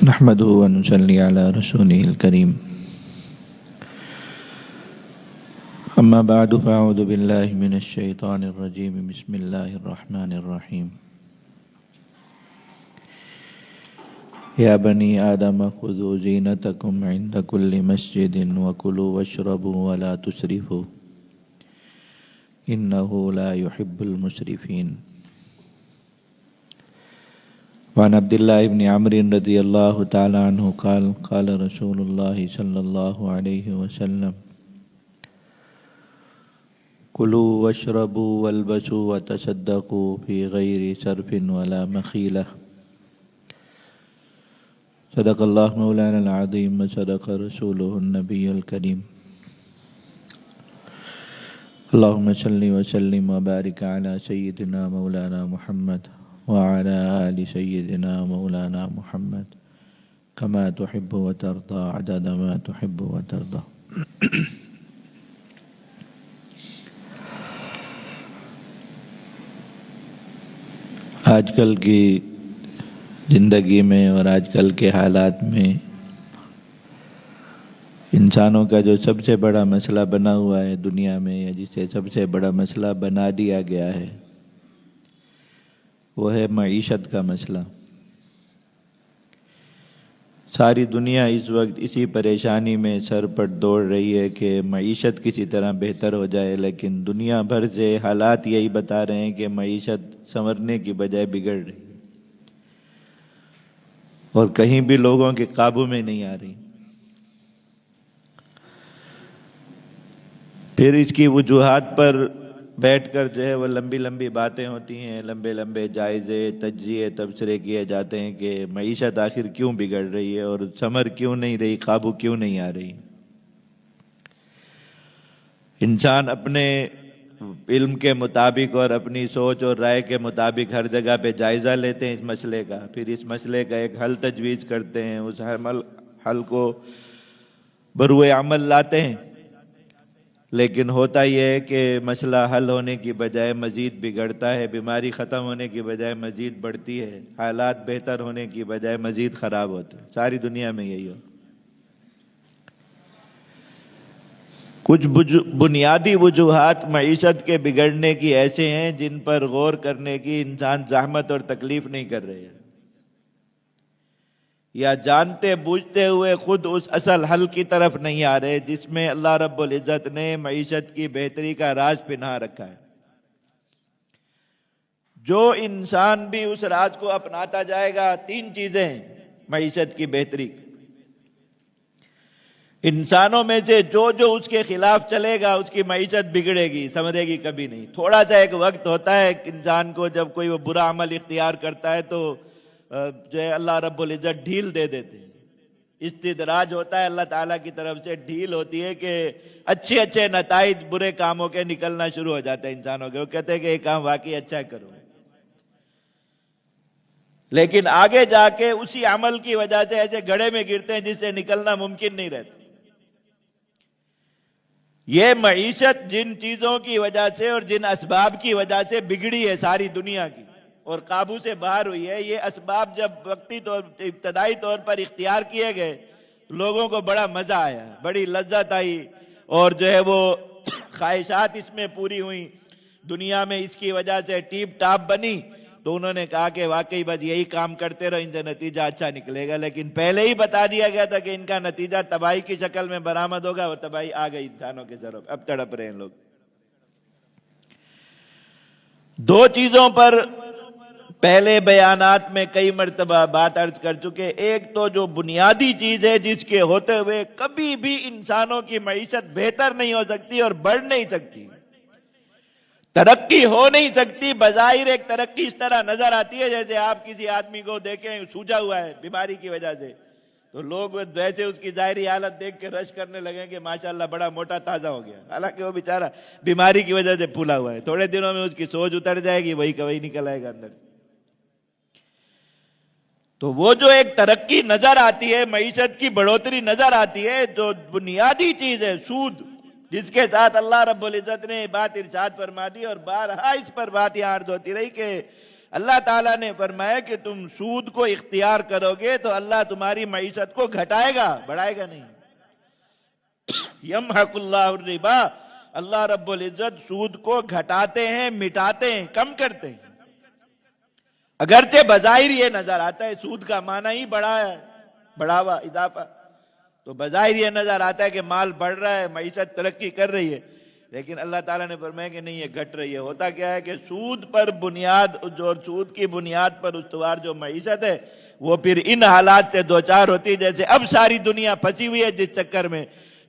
نحمده ونصلي على رسوله الكريم أما بعد فأعوذ بالله من الشيطان الرجيم بسم الله الرحمن الرحيم يا بني آدم خذوا زينتكم عند كل مسجد وكلوا واشربوا ولا تسرفوا إنه لا يحب المسرفين وعن عبد الله بن عمرو رضي الله تعالى عنه قال قال رسول الله صلى الله عليه وسلم كلوا واشربوا والبسوا وتصدقوا في غير سرف ولا مخيلة صدق الله مولانا العظيم وصدق رسوله النبي الكريم اللهم صل وسلم وبارك على سيدنا مولانا محمد وعلى آل سيدنا مولانا محمد كما تحب وترضى عدد ما تحب وترضى آج کل کی زندگی میں اور آج کل کے حالات میں انسانوں کا جو سب سے بڑا مسئلہ بنا ہوا ہے دنیا میں، یا جسے سب سے بڑا مسئلہ بنا دیا گیا ہے، وہ ہے معیشت کا مسئلہ۔ ساری دنیا اس وقت اسی پریشانی میں سر پر دوڑ رہی ہے کہ معیشت کسی طرح بہتر ہو جائے، لیکن دنیا بھر سے حالات یہی بتا رہے ہیں کہ معیشت سنورنے کی بجائے بگڑ رہی ہے اور کہیں بھی لوگوں کے قابو میں نہیں آ رہی۔ پھر اس کی وجوہات پر بیٹھ کر جو ہے وہ لمبی لمبی باتیں ہوتی ہیں، لمبے لمبے جائزے تجزیے تبصرے کیے جاتے ہیں کہ معیشت آخر کیوں بگڑ رہی ہے اور ثمر کیوں نہیں رہی، قابو کیوں نہیں آ رہی۔ انسان اپنے علم کے مطابق اور اپنی سوچ اور رائے کے مطابق ہر جگہ پہ جائزہ لیتے ہیں اس مسئلے کا، پھر اس مسئلے کا ایک حل تجویز کرتے ہیں، اس حل کو بروئے عمل لاتے ہیں، لیکن ہوتا یہ ہے کہ مسئلہ حل ہونے کی بجائے مزید بگڑتا ہے، بیماری ختم ہونے کی بجائے مزید بڑھتی ہے، حالات بہتر ہونے کی بجائے مزید خراب ہوتے ہیں۔ ساری دنیا میں یہی ہو۔ کچھ بنیادی وجوہات معیشت کے بگڑنے کی ایسے ہیں جن پر غور کرنے کی انسان زحمت اور تکلیف نہیں کر رہے ہیں، یا جانتے بوجھتے ہوئے خود اس اصل حل کی طرف نہیں آ رہے جس میں اللہ رب العزت نے معیشت کی بہتری کا راز پنہا رکھا ہے۔ جو انسان بھی اس راز کو اپناتا جائے گا، تین چیزیں ہیں معیشت کی بہتری۔ انسانوں میں سے جو اس کے خلاف چلے گا اس کی معیشت بگڑے گی، سمجھے گی کبھی نہیں۔ تھوڑا سا ایک وقت ہوتا ہے انسان کو جب کوئی وہ برا عمل اختیار کرتا ہے تو جو ہے اللہ رب العزت ڈھیل دے دیتے ہیں، استدراج ہوتا ہے، اللہ تعالیٰ کی طرف سے ڈھیل ہوتی ہے کہ اچھے نتائج برے کاموں کے نکلنا شروع ہو جاتے ہیں انسانوں کے، وہ کہتے ہیں کہ یہ کام واقعی اچھا کرو، لیکن آگے جا کے اسی عمل کی وجہ سے ایسے گڑھے میں گرتے ہیں جس سے نکلنا ممکن نہیں رہتا۔ یہ معیشت جن چیزوں کی وجہ سے اور جن اسباب کی وجہ سے بگڑی ہے ساری دنیا کی اور قابو سے باہر ہوئی ہے، یہ اسباب جب ابتدائی طور پر اختیار کیے گئے لوگوں کو بڑا مزہ آیا، بڑی لذت آئی، اور جو ہے وہ خواہشات اس میں پوری ہوئیں، دنیا میں اس کی وجہ سے ٹیپ ٹاپ بنی، تو انہوں نے کہا کہ واقعی بس یہی کام کرتے رہو، ان سے نتیجہ اچھا نکلے گا۔ لیکن پہلے ہی بتا دیا گیا تھا کہ ان کا نتیجہ تباہی کی شکل میں برآمد ہوگا، وہ تباہی آ گئی انسانوں کے طرف، اب تڑپ رہے ہیں لوگ۔ دو چیزوں پر پہلے بیانات میں کئی مرتبہ بات عرض کر چکے۔ ایک تو جو بنیادی چیز ہے جس کے ہوتے ہوئے کبھی بھی انسانوں کی معیشت بہتر نہیں ہو سکتی اور بڑھ نہیں سکتی، ترقی ہو نہیں سکتی۔ بظاہر ایک ترقی اس طرح نظر آتی ہے جیسے آپ کسی آدمی کو دیکھیں سوجا ہوا ہے بیماری کی وجہ سے، تو لوگ ویسے اس کی ظاہری حالت دیکھ کے رش کرنے لگے کہ ماشاءاللہ بڑا موٹا تازہ ہو گیا، حالانکہ وہ بیچارہ بیماری کی وجہ سے پھولا ہوا ہے۔ تھوڑے دنوں میں اس کی سوج اتر جائے گی، وہی کا وہی نکل آئے گا اندر۔ تو وہ جو ایک ترقی نظر آتی ہے، معیشت کی بڑھوتری نظر آتی ہے، جو بنیادی چیز ہے سود، جس کے ساتھ اللہ رب العزت نے بات ارشاد فرما دی، اور بارہا اس پر بات یہاں عرض ہوتی رہی کہ اللہ تعالیٰ نے فرمایا کہ تم سود کو اختیار کرو گے تو اللہ تمہاری معیشت کو گھٹائے گا، بڑھائے گا نہیں۔ یمحق اللہ الربا، اللہ رب العزت سود کو گھٹاتے ہیں، مٹاتے ہیں، کم کرتے ہیں۔ اگرچہ بظاہر یہ نظر آتا ہے سود کا معنی ہی بڑھا ہے، بڑھاوا، اضافہ، تو بظاہر یہ نظر آتا ہے کہ مال بڑھ رہا ہے، معیشت ترقی کر رہی ہے، لیکن اللہ تعالیٰ نے فرمایا کہ نہیں، یہ گھٹ رہی ہے۔ ہوتا کیا ہے کہ سود پر بنیاد، جو سود کی بنیاد پر استوار جو معیشت ہے، وہ پھر ان حالات سے دوچار ہوتی ہے جیسے اب ساری دنیا پھنسی ہوئی ہے جس چکر میں،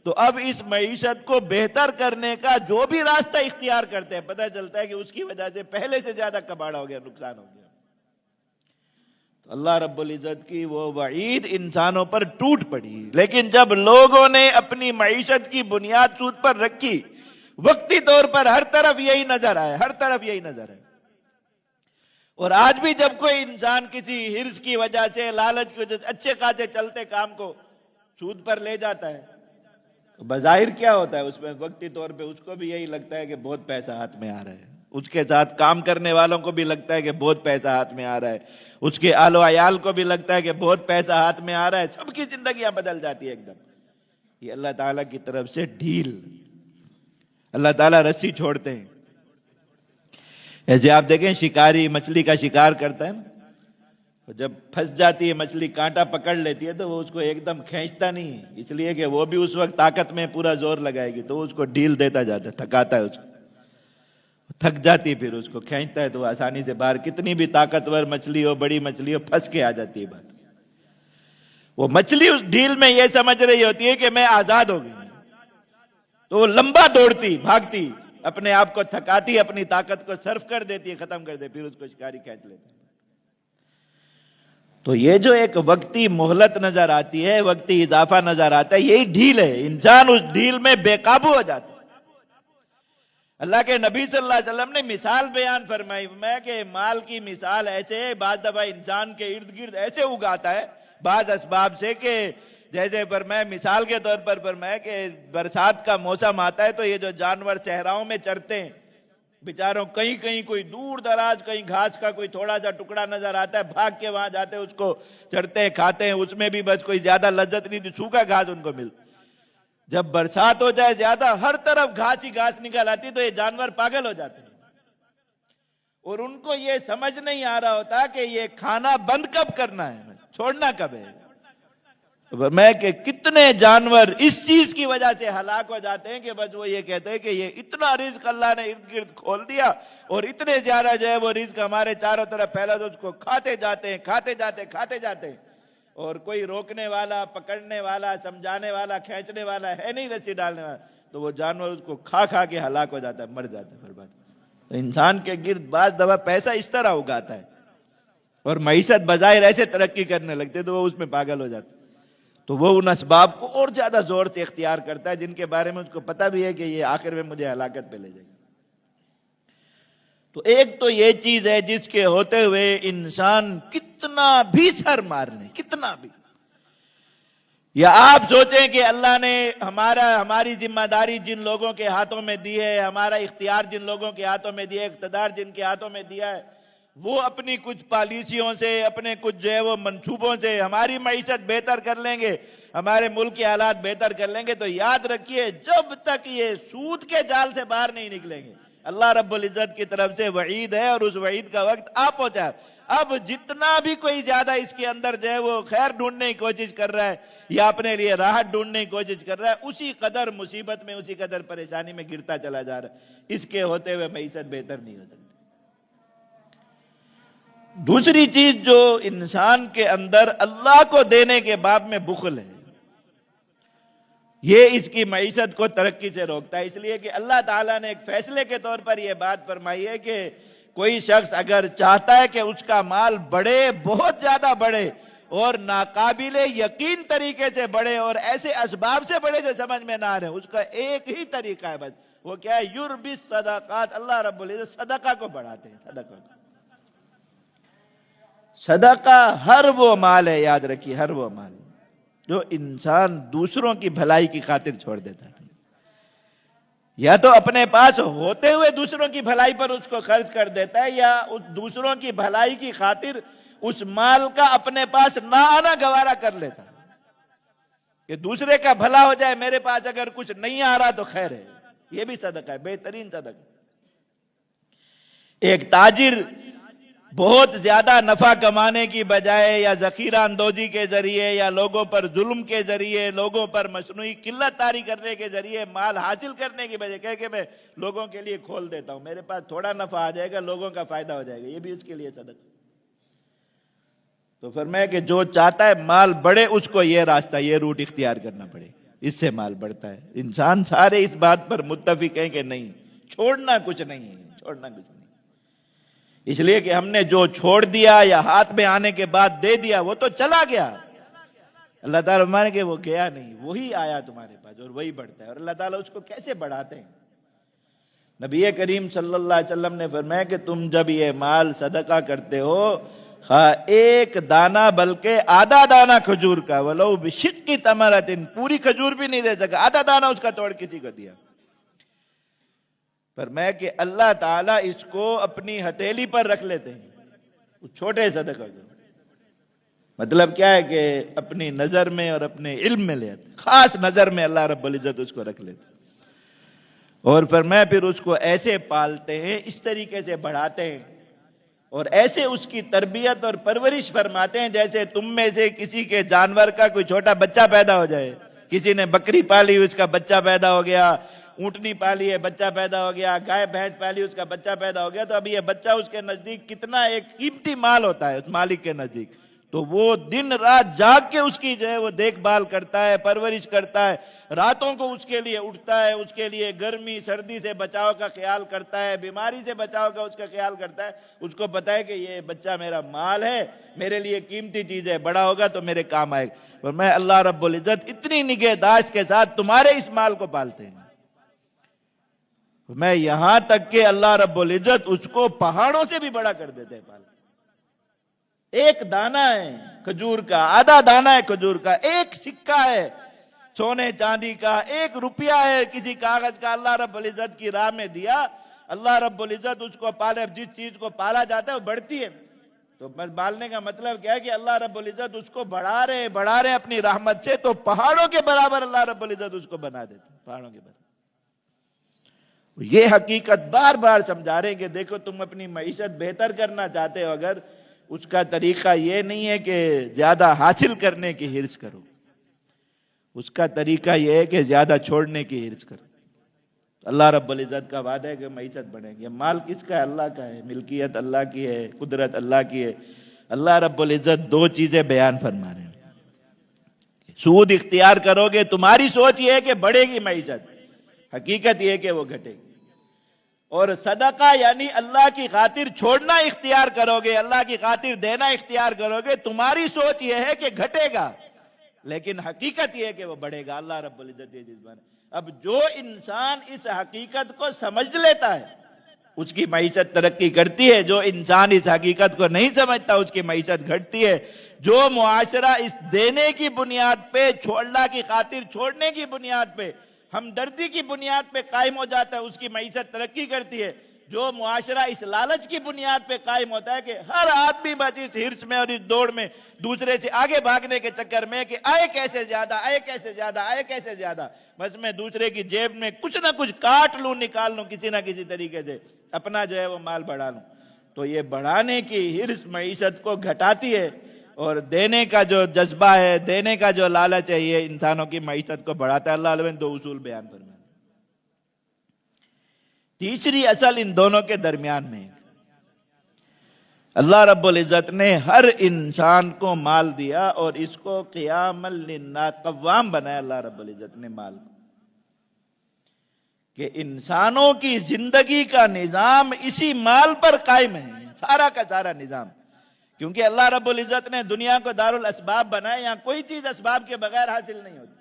تو اب اس معیشت کو بہتر کرنے کا جو بھی راستہ اختیار کرتے ہیں، پتہ چلتا ہے کہ اس کی وجہ سے پہلے سے زیادہ کباڑا ہو گیا، نقصان ہو گیا۔ تو اللہ رب العزت کی وہ وعید انسانوں پر ٹوٹ پڑی، لیکن جب لوگوں نے اپنی معیشت کی بنیاد سود پر رکھی، وقتی طور پر ہر طرف یہی نظر آئے، ہر طرف یہی نظر ہے۔ اور آج بھی جب کوئی انسان کسی ہرس کی وجہ سے، لالچ کی وجہ سے اچھے خاصے چلتے کام کو سود پر لے جاتا ہے، تو بظاہر کیا ہوتا ہے اس میں؟ وقتی طور پہ اس کو بھی یہی لگتا ہے کہ بہت پیسہ ہاتھ میں آ رہا ہے، اس کے ساتھ کام کرنے والوں کو بھی لگتا ہے کہ بہت پیسہ ہاتھ میں آ رہا ہے، اس کے آل و عیال کو بھی لگتا ہے کہ بہت پیسہ ہاتھ میں آ رہا ہے، سب کی زندگیاں بدل جاتی ہے ایک دم۔ یہ اللہ تعالیٰ کی طرف سے ڈھیل، اللہ تعالیٰ رسی چھوڑتے ہیں۔ ایسے آپ دیکھیں شکاری مچھلی کا شکار کرتا ہے نا، جب پھنس جاتی ہے مچھلی، کانٹا پکڑ لیتی ہے تو وہ اس کو ایک دم کھینچتا نہیں، اس لیے کہ وہ بھی اس وقت طاقت میں پورا زور لگائے گی، تو وہ اس کو ڈھیل دیتا جاتا ہے، تھکاتا ہے اس کو، تھک جاتی ہے، پھر اس کو کھینچتا ہے تو آسانی سے باہر، کتنی بھی طاقتور مچھلی ہو، بڑی مچھلی ہو، پھنس کے آ جاتی ہے باہر۔ وہ مچھلی اس ڈھیل میں یہ سمجھ رہی ہوتی ہے کہ میں آزاد ہو گئی، تو وہ لمبا دوڑتی، بھاگتی، اپنے آپ کو تھکاتی، اپنی طاقت کو صرف کر دیتی ہے، ختم کر دیتی، پھر اس کو شکاری کھینچ لیتا ہے۔ تو یہ جو ایک وقتی مہلت نظر آتی ہے، وقتی اضافہ نظر آتا ہے، یہی ڈھیل ہے، انسان اس ڈھیل میں بے قابو ہو جاتا ہے۔ اللہ کے نبی صلی اللہ علیہ وسلم نے مثال بیان فرمائی، میں کہ مال کی مثال ایسے ہے، بعض دفعہ انسان کے ارد گرد ایسے اگاتا ہے بعض اسباب سے کہ جیسے فرمایا، مثال کے طور پر فرمایا کہ برسات کا موسم آتا ہے تو یہ جو جانور صحراؤں میں چرتے ہیں بیچاروں، کہیں کہیں کوئی دور دراز کہیں گھاس کا کوئی تھوڑا سا ٹکڑا نظر آتا ہے، بھاگ کے وہاں جاتے ہیں، اس کو چرتے ہیں، کھاتے ہیں، اس میں بھی بس کوئی زیادہ لذت نہیں تھی، سوکھا گھاس ان کو ملتا۔ جب برسات ہو جائے زیادہ، ہر طرف گھاس ہی گھاس نکل آتی تو یہ جانور پاگل ہو جاتے ہیں، اور ان کو یہ سمجھ نہیں آ رہا ہوتا کہ یہ کھانا بند کب کرنا ہے، چھوڑنا کب ہے۔ میں کہ کتنے جانور اس چیز کی وجہ سے ہلاک ہو جاتے ہیں کہ بس وہ یہ کہتے ہیں کہ یہ اتنا رزق اللہ نے ارد گرد کھول دیا، اور اتنے زیادہ جو ہے وہ رزق ہمارے چاروں طرف پھیلا، تو اس کو کھاتے جاتے ہیں، کھاتے جاتے ہیں، کھاتے جاتے ہیں، اور کوئی روکنے والا، پکڑنے والا، سمجھانے والا، کھینچنے والا ہے نہیں، رسی ڈالنے والا، تو وہ جانور اس کو کھا کھا کے ہلاک ہو جاتا ہے، مر جاتا ہے، برباد۔ تو انسان کے گرد بعض دفعہ پیسہ اس طرح اگاتا ہے، اور معیشت بظاہر ایسے ترقی کرنے لگتے تو وہ اس میں پاگل ہو جاتا ہے، تو وہ ان اسباب کو اور زیادہ زور سے اختیار کرتا ہے جن کے بارے میں اس کو پتہ بھی ہے کہ یہ آخر میں مجھے ہلاکت پہ لے جائے گا۔ تو ایک تو یہ چیز ہے جس کے ہوتے ہوئے انسان کتنا بھی سر مار لے، کتنا بھی، یا آپ سوچیں کہ اللہ نے ہماری ذمہ داری جن لوگوں کے ہاتھوں میں دی ہے، ہمارا اختیار جن لوگوں کے ہاتھوں میں دیا ہے، اقتدار جن کے ہاتھوں میں دیا ہے، وہ اپنی کچھ پالیسیوں سے، اپنے کچھ جو ہے وہ منصوبوں سے ہماری معیشت بہتر کر لیں گے، ہمارے ملک کے حالات بہتر کر لیں گے، تو یاد رکھیے جب تک یہ سود کے جال سے باہر نہیں نکلیں گے، اللہ رب العزت کی طرف سے وعید ہے، اور اس وعید کا وقت آ پہنچا ہے۔ اب جتنا بھی کوئی زیادہ اس کے اندر جو ہے وہ خیر ڈھونڈنے کی کوشش کر رہا ہے یا اپنے لیے راحت ڈھونڈنے کی کوشش کر رہا ہے، اسی قدر مصیبت میں، اسی قدر پریشانی میں گرتا چلا جا رہا ہے، اس کے ہوتے ہوئے معیشت بہتر نہیں ہو سکتی۔ دوسری چیز جو انسان کے اندر اللہ کو دینے کے باب میں بخل ہے، یہ اس کی معیشت کو ترقی سے روکتا ہے، اس لیے کہ اللہ تعالیٰ نے ایک فیصلے کے طور پر یہ بات فرمائی ہے کہ کوئی شخص اگر چاہتا ہے کہ اس کا مال بڑھے، بہت زیادہ بڑھے، اور ناقابل یقین طریقے سے بڑھے، اور ایسے اسباب سے بڑھے جو سمجھ میں نہ آ رہے، اس کا ایک ہی طریقہ ہے بس، وہ کیا ہے؟ یربی الصدقات، اللہ رب العزت صدقہ کو بڑھاتے ہیں، صدقہ کو۔ صدقہ ہر وہ مال ہے، یاد رکھیے، ہر وہ مال جو انسان دوسروں کی بھلائی کی خاطر چھوڑ دیتا ہے، یا تو اپنے پاس ہوتے ہوئے دوسروں کی بھلائی پر اس کو خرچ کر دیتا ہے، یا اس دوسروں کی بھلائی کی خاطر اس مال کا اپنے پاس نہ آنا گوارا کر لیتا کہ دوسرے کا بھلا ہو جائے، میرے پاس اگر کچھ نہیں آ رہا تو خیر ہے۔ یہ بھی صدقہ ہے، بہترین صدقہ۔ ایک تاجر بہت زیادہ نفع کمانے کی بجائے یا ذخیرہ اندوزی کے ذریعے یا لوگوں پر ظلم کے ذریعے، لوگوں پر مصنوعی قلت طاری کرنے کے ذریعے مال حاصل کرنے کی بجائے کہے کہ میں لوگوں کے لیے کھول دیتا ہوں، میرے پاس تھوڑا نفع آ جائے گا، لوگوں کا فائدہ ہو جائے گا، یہ بھی اس کے لیے صدقہ۔ تو فرمایا کہ جو چاہتا ہے مال بڑھے اس کو یہ راستہ، یہ روٹ اختیار کرنا پڑے، اس سے مال بڑھتا ہے۔ انسان سارے اس بات پر متفق ہیں کہ نہیں، چھوڑنا کچھ نہیں ہے، چھوڑنا کچھ نہیں۔ اس لیے کہ ہم نے جو چھوڑ دیا یا ہاتھ میں آنے کے بعد دے دیا وہ تو چلا گیا، اللہ تعالیٰ فرمانے کہ وہ گیا نہیں، وہی آیا تمہارے پاس اور وہی بڑھتا ہے۔ اور اللہ تعالیٰ اس کو کیسے بڑھاتے ہیں؟ نبی کریم صلی اللہ علیہ وسلم نے فرمایا کہ تم جب یہ مال صدقہ کرتے ہو، ہاں ایک دانہ بلکہ آدھا دانہ کھجور کا، ولو بشق تمرۃ، پوری کھجور بھی نہیں دے سکا، آدھا دانہ اس کا توڑ کسی کو دیا، فرمایا کہ اللہ تعالیٰ اس کو اپنی ہتھیلی پر رکھ لیتے ہیں، اس چھوٹے صدقہ کو۔ مطلب کیا ہے کہ اپنی نظر میں اور اپنے علم میں لے آتے، خاص نظر میں اللہ رب العزت اس کو رکھ لیتے، اور فرمایا پھر اس کو ایسے پالتے ہیں، اس طریقے سے بڑھاتے ہیں اور ایسے اس کی تربیت اور پرورش فرماتے ہیں جیسے تم میں سے کسی کے جانور کا کوئی چھوٹا بچہ پیدا ہو جائے۔ کسی نے بکری پالی، اس کا بچہ پیدا ہو گیا، اونٹنی پالی ہے، بچہ پیدا ہو گیا، گائے بھینس پالی، اس کا بچہ پیدا ہو گیا، تو اب یہ بچہ اس کے نزدیک کتنا ایک قیمتی مال ہوتا ہے اس مالک کے نزدیک، تو وہ دن رات جاگ کے اس کی جو ہے وہ دیکھ بھال کرتا ہے، پرورش کرتا ہے، راتوں کو اس کے لیے اٹھتا ہے، اس کے لیے گرمی سردی سے بچاؤ کا خیال کرتا ہے، بیماری سے بچاؤ کا اس کا خیال کرتا ہے۔ اس کو پتہ ہے کہ یہ بچہ میرا مال ہے، میرے لیے قیمتی چیز ہے، بڑا ہوگا تو میرے کام آئے گا۔ اور میں اللہ رب العزت اتنی نگہداشت کے ساتھ تمہارے اس مال کو پالتے ہیں، میں یہاں تک کہ اللہ رب العزت اس کو پہاڑوں سے بھی بڑا کر دیتے ہیں پال۔ ایک دانہ ہے کھجور کا، آدھا دانہ ہے کھجور کا، ایک سکہ ہے سونے چاندی کا، ایک روپیہ ہے کسی کاغذ کا، اللہ رب العزت کی راہ میں دیا، اللہ رب العزت اس کو پالے۔ جس چیز کو پالا جاتا ہے وہ بڑھتی ہے، تو بس پالنے کا مطلب کیا ہے کہ اللہ رب العزت اس کو بڑھا رہے اپنی رحمت سے، تو پہاڑوں کے برابر اللہ رب العزت اس کو بنا دیتے ہیں، پہاڑوں کے برابر۔ یہ حقیقت بار بار سمجھا رہے ہیں کہ دیکھو تم اپنی معیشت بہتر کرنا چاہتے ہو، اگر اس کا طریقہ یہ نہیں ہے کہ زیادہ حاصل کرنے کی ہرس کرو، اس کا طریقہ یہ ہے کہ زیادہ چھوڑنے کی ہرس کرو۔ اللہ رب العزت کا وعدہ ہے کہ معیشت بڑھے گی۔ مال کس کا ہے؟ اللہ کا ہے، ملکیت اللہ کی ہے، قدرت اللہ کی ہے۔ اللہ رب العزت دو چیزیں بیان فرما رہے ہیں، سود اختیار کرو گے، تمہاری سوچ یہ ہے کہ بڑھے گی معیشت، حقیقت یہ ہے کہ وہ گھٹے گی۔ اور صدقہ یعنی اللہ کی خاطر چھوڑنا اختیار کرو گے، اللہ کی خاطر دینا اختیار کرو گے، تمہاری سوچ یہ ہے کہ گھٹے گا، لیکن حقیقت یہ ہے کہ وہ بڑھے گا۔ اللہ رب العزت یہ چیز بنا۔ اب جو انسان اس حقیقت کو سمجھ لیتا ہے اس کی معیشت ترقی کرتی ہے، جو انسان اس حقیقت کو نہیں سمجھتا اس کی معیشت گھٹتی ہے۔ جو معاشرہ اس دینے کی بنیاد پہ، اللہ کی خاطر چھوڑنے کی بنیاد پہ، ہمدردی کی بنیاد پہ قائم ہو جاتا ہے، اس کی معیشت ترقی کرتی ہے۔ جو معاشرہ اس لالچ کی بنیاد پہ قائم ہوتا ہے کہ ہر آدمی بس اس ہرس میں اور اس دوڑ میں دوسرے سے آگے بھاگنے کے چکر میں کہ آئے کیسے زیادہ، آئے کیسے زیادہ، آئے کیسے زیادہ، بس میں دوسرے کی جیب میں کچھ نہ کچھ کاٹ لوں، نکال لوں کسی نہ کسی طریقے سے، اپنا جو ہے وہ مال بڑھا لوں، تو یہ بڑھانے کی ہرس معیشت کو گھٹاتی ہے، اور دینے کا جو جذبہ ہے، دینے کا جو لالچ ہے، یہ انسانوں کی معیشت کو بڑھاتا ہے۔ اللہ علیہ نے دو اصول بیان فرمائے۔ تیسری اصل ان دونوں کے درمیان میں، اللہ رب العزت نے ہر انسان کو مال دیا اور اس کو قیام للناس، قوام بنایا اللہ رب العزت نے مال کو، کہ انسانوں کی زندگی کا نظام اسی مال پر قائم ہے، سارا کا سارا نظام، کیونکہ اللہ رب العزت نے دنیا کو دارالاسباب بنایا، یہاں کوئی چیز اسباب کے بغیر حاصل نہیں ہوتی۔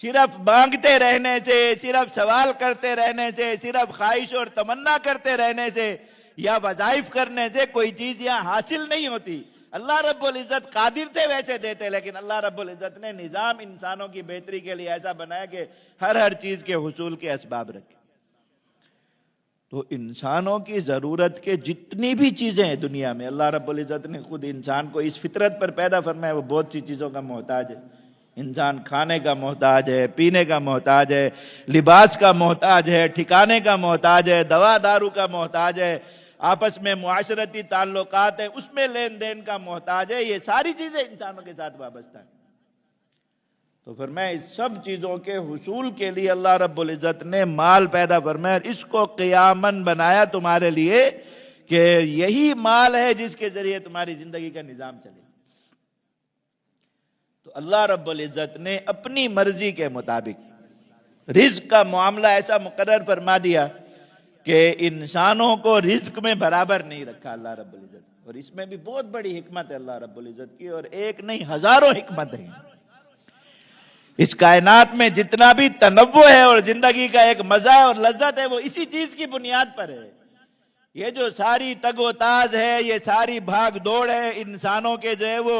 صرف مانگتے رہنے سے، صرف سوال کرتے رہنے سے، صرف خواہش اور تمنا کرتے رہنے سے یا وظائف کرنے سے کوئی چیز یہاں حاصل نہیں ہوتی۔ اللہ رب العزت قادر تھے ویسے دیتے، لیکن اللہ رب العزت نے نظام انسانوں کی بہتری کے لیے ایسا بنایا کہ ہر چیز کے حصول کے اسباب رکھے۔ تو انسانوں کی ضرورت کے جتنی بھی چیزیں ہیں دنیا میں، اللہ رب العزت نے خود انسان کو اس فطرت پر پیدا فرمایا، وہ بہت سی چیزوں کا محتاج ہے۔ انسان کھانے کا محتاج ہے، پینے کا محتاج ہے، لباس کا محتاج ہے، ٹھکانے کا محتاج ہے، دوا دارو کا محتاج ہے، آپس میں معاشرتی تعلقات ہیں اس میں لین دین کا محتاج ہے۔ یہ ساری چیزیں انسانوں کے ساتھ وابستہ ہیں۔ تو فرمایا اس سب چیزوں کے حصول کے لیے اللہ رب العزت نے مال پیدا فرمایا، اس کو قیاماً بنایا تمہارے لیے کہ یہی مال ہے جس کے ذریعے تمہاری زندگی کا نظام چلے۔ تو اللہ رب العزت نے اپنی مرضی کے مطابق رزق کا معاملہ ایسا مقرر فرما دیا کہ انسانوں کو رزق میں برابر نہیں رکھا اللہ رب العزت، اور اس میں بھی بہت بڑی حکمت ہے اللہ رب العزت کی، اور ایک نہیں ہزاروں حکمت ہیں۔ اس کائنات میں جتنا بھی تنوع ہے اور زندگی کا ایک مزہ اور لذت ہے وہ اسی چیز کی بنیاد پر ہے۔ یہ جو ساری تگ و تاز ہے، یہ ساری بھاگ دوڑ ہے، انسانوں کے جو ہے وہ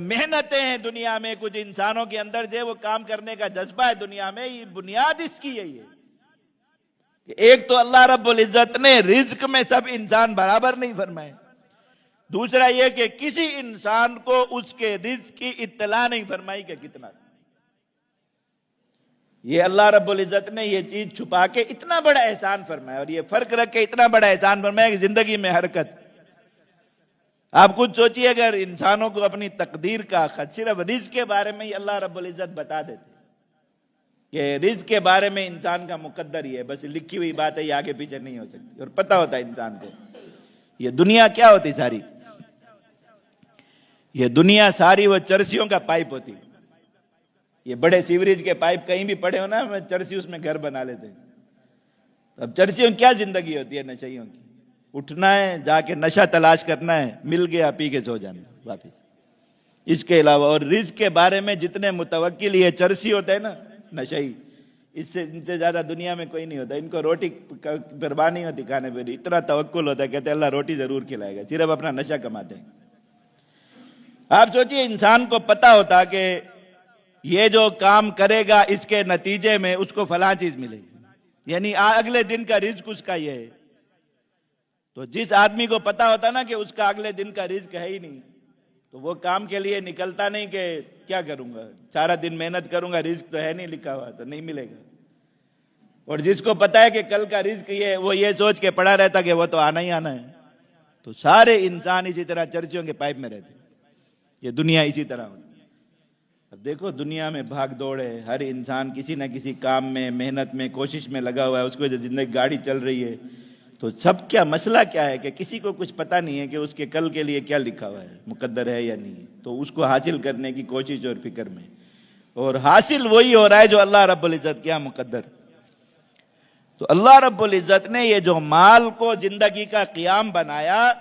محنتیں ہیں دنیا میں، کچھ انسانوں کے اندر جو ہے وہ کام کرنے کا جذبہ ہے دنیا میں، یہ بنیاد اس کی یہی ہے کہ ایک تو اللہ رب العزت نے رزق میں سب انسان برابر نہیں فرمائے، دوسرا یہ کہ کسی انسان کو اس کے رزق کی اطلاع نہیں فرمائی کہ کتنا۔ یہ اللہ رب العزت نے یہ چیز چھپا کے اتنا بڑا احسان فرمایا، اور یہ فرق رکھ کے اتنا بڑا احسان فرمایا کہ زندگی میں حرکت۔ آپ خود سوچئے اگر انسانوں کو اپنی تقدیر کا خط صرف رزق کے بارے میں ہی اللہ رب العزت بتا دیتے کہ رزق کے بارے میں انسان کا مقدر ہی ہے، بس لکھی ہوئی بات ہے، یہ آگے پیچھے نہیں ہو سکتی، اور پتہ ہوتا ہے انسان کو یہ دنیا کیا ہوتی ساری، یہ دنیا ساری وہ چرسیوں کا پائپ ہوتی۔ یہ بڑے سیوریج کے پائپ کہیں بھی پڑے ہو نا، چرسی اس میں گھر بنا لیتے ہیں۔ اب چرسیوں کیا زندگی ہوتی ہے نشئیوں کی، اٹھنا ہے، جا کے نشہ تلاش کرنا ہے، مل گیا پی کے سو جانا واپس، اس کے علاوہ۔ اور رزق کے بارے میں جتنے متوکل یہ چرسی ہوتے ہیں نا نشئی، ان سے زیادہ دنیا میں کوئی نہیں ہوتا۔ ان کو روٹی پرواہ نہیں ہوتی کھانے پہ، اتنا توکل ہوتا ہے، کہتے ہیں اللہ روٹی ضرور کھلائے گا، صرف اپنا نشہ کماتے ہیں۔ آپ سوچئے انسان کو پتا ہوتا کہ یہ جو کام کرے گا اس کے نتیجے میں اس کو فلاں چیز ملے گی، یعنی اگلے دن کا رزق اس کا یہ ہے، تو جس آدمی کو پتا ہوتا نا کہ اس کا اگلے دن کا رزق ہے ہی نہیں، تو وہ کام کے لیے نکلتا نہیں کہ کیا کروں گا، سارا دن محنت کروں گا، رزق تو ہے نہیں لکھا ہوا تو نہیں ملے گا۔ اور جس کو پتا ہے کہ کل کا رزق یہ، وہ یہ سوچ کے پڑا رہتا کہ وہ تو آنا ہی آنا ہے۔ تو سارے انسان اسی طرح چرچیوں کے پائپ میں رہتے، یہ دنیا اسی طرح ہوتی۔ اب دیکھو دنیا میں بھاگ دوڑ ہے، ہر انسان کسی نہ کسی کام میں، محنت میں، کوشش میں لگا ہوا ہے، اس کو جو زندگی گاڑی چل رہی ہے، تو سب کیا مسئلہ کیا ہے کہ کسی کو کچھ پتہ نہیں ہے کہ اس کے کل کے لیے کیا لکھا ہوا ہے، مقدر ہے یا نہیں ہے، تو اس کو حاصل کرنے کی کوشش اور فکر میں، اور حاصل وہی ہو رہا ہے جو اللہ رب العزت کیا مقدر۔ تو اللہ رب العزت نے یہ جو مال کو زندگی کا قیام بنایا،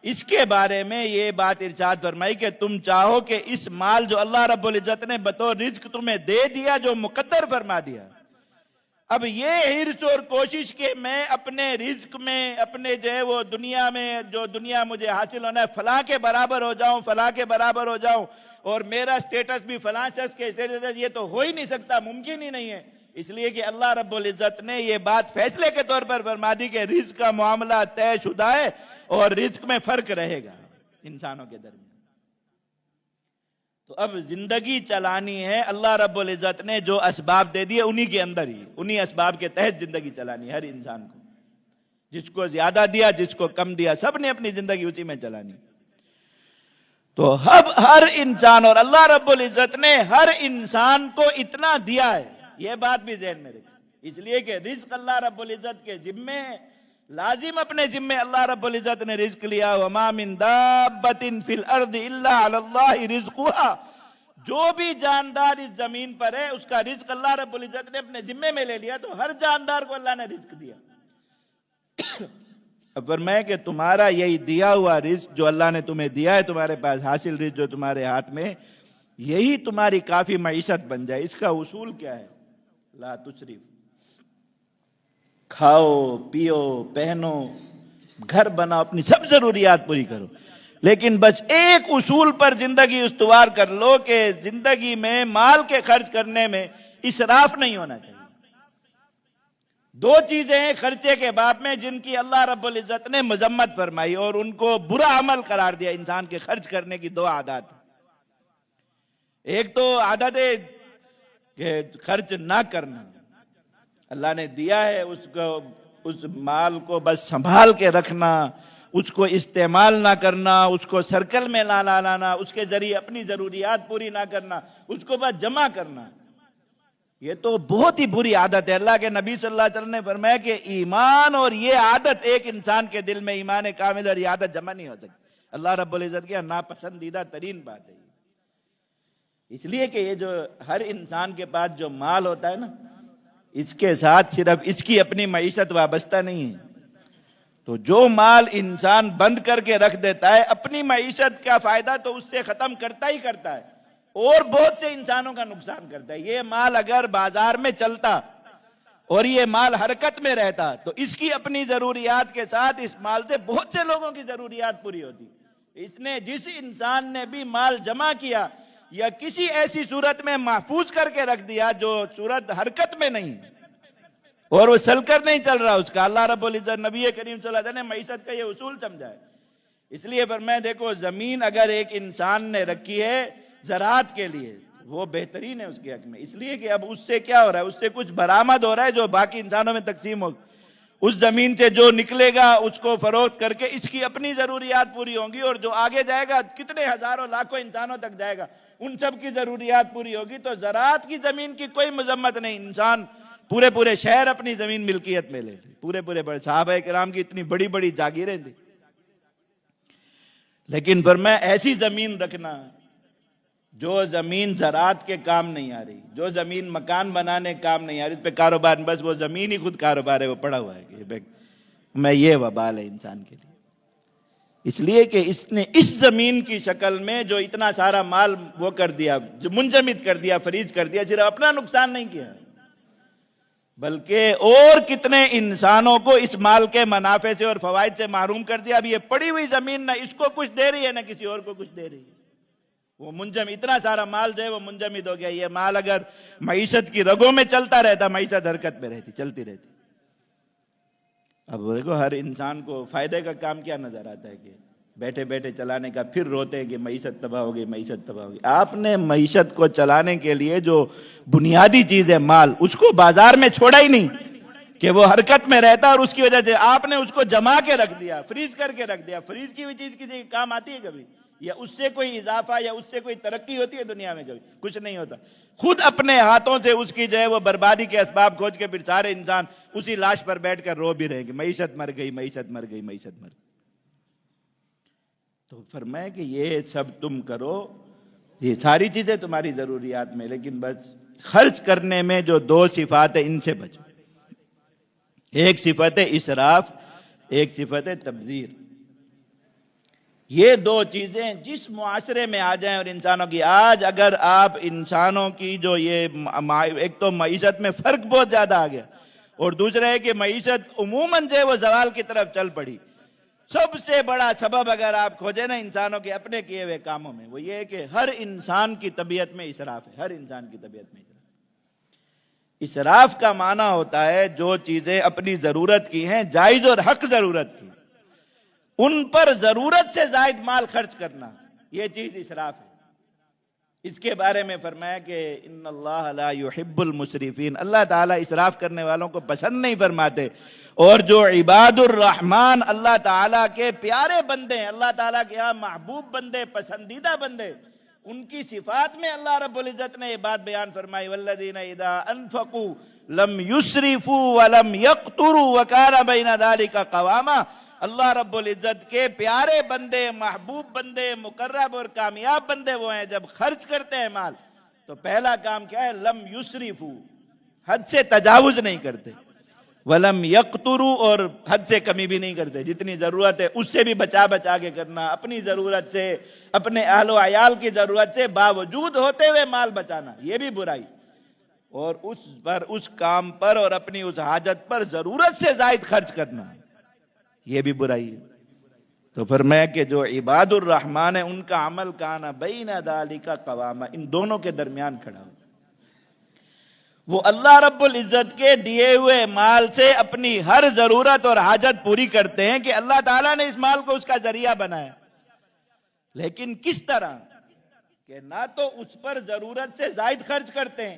اس کے بارے میں یہ بات ارشاد فرمائی کہ تم چاہو کہ اس مال جو اللہ رب العزت نے بطور رزق تمہیں دے دیا، جو مقدر فرما دیا، اب یہ حرص اور کوشش کہ میں اپنے رزق میں، اپنے جو ہے وہ دنیا میں جو دنیا مجھے حاصل ہونا ہے فلاں کے برابر ہو جاؤں، فلاں کے برابر ہو جاؤں، اور میرا سٹیٹس بھی فلاں شخص کے سٹیٹس ہے، یہ تو ہو ہی نہیں سکتا، ممکن ہی نہیں ہے۔ اس لیے کہ اللہ رب العزت نے یہ بات فیصلے کے طور پر فرما دی کہ رزق کا معاملہ طے شدہ ہے، اور رزق میں فرق رہے گا انسانوں کے درمیان۔ تو اب زندگی چلانی ہے، اللہ رب العزت نے جو اسباب دے دیے انہی کے اندر ہی، انہی اسباب کے تحت زندگی چلانی ہے ہر انسان کو، جس کو زیادہ دیا، جس کو کم دیا، سب نے اپنی زندگی اسی میں چلانی۔ تو اب ہر انسان، اور اللہ رب العزت نے ہر انسان کو اتنا دیا ہے، یہ بات بھی ذہن میں رکھیں، اس لیے کہ رزق اللہ رب العزت کے ذمے لازم، اپنے ذمے اللہ رب العزت نے رزق لیا۔ وَمَا مِن دَابَّةٍ فِي الْأَرْضِ إِلَّا عَلَى اللَّهِ رِزْقُهَا، جو بھی جاندار اس زمین پر ہے اس کا رزق اللہ رب العزت نے اپنے ذمے میں لے لیا، تو ہر جاندار کو اللہ نے رزق دیا۔ اب فرمایا کہ تمہارا یہی دیا ہوا رزق جو اللہ نے تمہیں دیا ہے، تمہارے پاس حاصل رزق جو تمہارے ہاتھ میں، یہی تمہاری کافی معیشت بن جائے۔ اس کا اصول کیا ہے؟ لا تسرف، کھاؤ پیو پہنو، گھر بناؤ، اپنی سب ضروریات پوری کرو، لیکن بس ایک اصول پر زندگی استوار کر لو کہ زندگی میں مال کے خرچ کرنے میں اسراف نہیں ہونا چاہیے۔ دو چیزیں ہیں خرچے کے باب میں جن کی اللہ رب العزت نے مذمت فرمائی اور ان کو برا عمل قرار دیا انسان کے خرچ کرنے کی دو عادات۔ ایک تو عادت ہے کہ خرچ نہ کرنا، اللہ نے دیا ہے اس مال کو بس سنبھال کے رکھنا، اس کو استعمال نہ کرنا، اس کو سرکل میں نہ لانا، اس کے ذریعے اپنی ضروریات پوری نہ کرنا، اس کو بس جمع کرنا۔ یہ تو بہت ہی بری عادت ہے۔ اللہ کے نبی صلی اللہ علیہ وسلم نے فرمایا کہ ایمان اور یہ عادت ایک انسان کے دل میں ایمان کامل اور یہ عادت جمع نہیں ہو سکتی۔ اللہ رب العزت کی ناپسندیدہ ترین بات ہے اس لیے کہ یہ جو ہر انسان کے پاس جو مال ہوتا ہے نا، اس کے ساتھ صرف اس کی اپنی معیشت وابستہ نہیں ہے۔ تو جو مال انسان بند کر کے رکھ دیتا ہے اپنی معیشت کا فائدہ تو اس سے ختم کرتا ہی کرتا ہے اور بہت سے انسانوں کا نقصان کرتا ہے۔ یہ مال اگر بازار میں چلتا اور یہ مال حرکت میں رہتا تو اس کی اپنی ضروریات کے ساتھ اس مال سے بہت سے لوگوں کی ضروریات پوری ہوتی۔ جس انسان نے بھی مال جمع کیا یا کسی ایسی صورت میں محفوظ کر کے رکھ دیا جو صورت حرکت میں نہیں اور وہ چل کر نہیں چل رہا، اس کا اللہ رب العزت نبی کریم صلی اللہ علیہ وسلم نے معیشت کا یہ اصول سمجھا ہے۔ اس لیے پر میں دیکھو زمین اگر ایک انسان نے رکھی ہے زراعت کے لیے وہ بہترین ہے اس کے حق میں، اس لیے کہ اب اس سے کیا ہو رہا ہے، اس سے کچھ برآمد ہو رہا ہے جو باقی انسانوں میں تقسیم ہو، اس زمین سے جو نکلے گا اس کو فروخت کر کے اس کی اپنی ضروریات پوری ہوں گی اور جو آگے جائے گا کتنے ہزاروں لاکھوں انسانوں تک جائے گا ان سب کی ضروریات پوری ہوگی۔ تو زراعت کی زمین کی کوئی مذمت نہیں، انسان پورے شہر اپنی زمین ملکیت میں لے لے، پورے بڑے صحابہ کرام کی اتنی بڑی بڑی جاگیریں تھیں، لیکن فرمایا ایسی زمین رکھنا جو زمین زراعت کے کام نہیں آ رہی، جو زمین مکان بنانے کام نہیں آ رہی، اس پہ کاروبار بس وہ زمین ہی خود کاروبار ہے، وہ پڑا ہوا ہے کہ میں یہ وبال ہے انسان کے لیے۔ اس لیے کہ اس نے اس زمین کی شکل میں جو اتنا سارا مال وہ کر دیا، جو منجمد کر دیا، فریز کر دیا، صرف اپنا نقصان نہیں کیا بلکہ اور کتنے انسانوں کو اس مال کے منافع سے اور فوائد سے محروم کر دیا۔ اب یہ پڑی ہوئی زمین نہ اس کو کچھ دے رہی ہے نہ کسی اور کو کچھ دے رہی ہے، وہ منجمد، اتنا سارا مال جو ہے وہ منجمد ہو گیا۔ یہ مال اگر معیشت کی رگوں میں چلتا رہتا، معیشت حرکت میں رہتی، چلتی رہتی۔ اب دیکھو ہر انسان کو فائدے کا کام کیا نظر آتا ہے کہ بیٹھے بیٹھے چلانے کا، پھر روتے ہیں کہ معیشت تباہ ہو گئی، معیشت تباہ ہو گئی۔ آپ نے معیشت کو چلانے کے لیے جو بنیادی چیز ہے مال، اس کو بازار میں چھوڑا ہی نہیں کہ وہ حرکت میں رہتا، اور اس کی وجہ سے آپ نے اس کو جما کے رکھ دیا، فریز کر کے رکھ دیا۔ فریز کی ہوئی چیز کسی کے کام آتی ہے کبھی؟ یا اس سے کوئی اضافہ یا اس سے کوئی ترقی ہوتی ہے دنیا میں؟ کبھی کچھ نہیں ہوتا۔ خود اپنے ہاتھوں سے اس کی جو ہے وہ بربادی کے اسباب کھوج کے پھر سارے انسان اسی لاش پر بیٹھ کر رو بھی رہے کہ معیشت مر گئی، معیشت مر گئی، معیشت مر گئی۔ تو فرمایا کہ یہ سب تم کرو، یہ ساری چیزیں تمہاری ضروریات میں، لیکن بس خرچ کرنے میں جو دو صفات ہیں ان سے بچو۔ ایک صفت ہے اسراف، ایک صفت ہے تبذیر۔ یہ دو چیزیں جس معاشرے میں آ جائیں اور انسانوں کی، آج اگر آپ انسانوں کی جو یہ ایک تو معیشت میں فرق بہت زیادہ آ گیا اور دوسرا ہے کہ معیشت عموماً جو ہے وہ زوال کی طرف چل پڑی۔ سب سے بڑا سبب اگر آپ کھوجیں نا انسانوں کے اپنے کیے ہوئے کاموں میں، وہ یہ ہے کہ ہر انسان کی طبیعت میں اسراف ہے، ہر انسان کی طبیعت میں اسراف۔ اسراف کا معنی ہوتا ہے جو چیزیں اپنی ضرورت کی ہیں، جائز اور حق ضرورت کی، ان پر ضرورت سے زائد مال خرچ کرنا، یہ چیز اسراف ہے۔ اس کے بارے میں فرمایا کہ ان اللہ لا يحب المسرفین، اللہ تعالیٰ اسراف کرنے والوں کو پسند نہیں فرماتے۔ اور جو عباد الرحمن اللہ تعالیٰ کے پیارے بندے ہیں، اللہ تعالیٰ کے یہاں محبوب بندے، پسندیدہ بندے، ان کی صفات میں اللہ رب العزت نے یہ بات بیان فرمائی، والذین اذا انفقوا لم يسرفوا ولم يقتروا وكان بین ذلک قواما۔ اللہ رب العزت کے پیارے بندے، محبوب بندے، مقرب اور کامیاب بندے وہ ہیں جب خرچ کرتے ہیں مال تو پہلا کام کیا ہے؟ لم یسرفوا، حد سے تجاوز نہیں کرتے، ولم یقتروا، اور حد سے کمی بھی نہیں کرتے، جتنی ضرورت ہے اس سے بھی بچا بچا کے کرنا، اپنی ضرورت سے، اپنے اہل و عیال کی ضرورت سے باوجود ہوتے ہوئے مال بچانا، یہ بھی برائی، اور اس کام پر اور اپنی اس حاجت پر ضرورت سے زائد خرچ کرنا، یہ بھی برائی ہے۔ تو فرمایا کہ جو عباد الرحمان ہے ان کا عمل کانا بین ذالک قواما، ان دونوں کے درمیان کھڑا ہو. وہ اللہ رب العزت کے دیے ہوئے مال سے اپنی ہر ضرورت اور حاجت پوری کرتے ہیں کہ اللہ تعالیٰ نے اس مال کو اس کا ذریعہ بنایا، لیکن کس طرح کہ نہ تو اس پر ضرورت سے زائد خرچ کرتے ہیں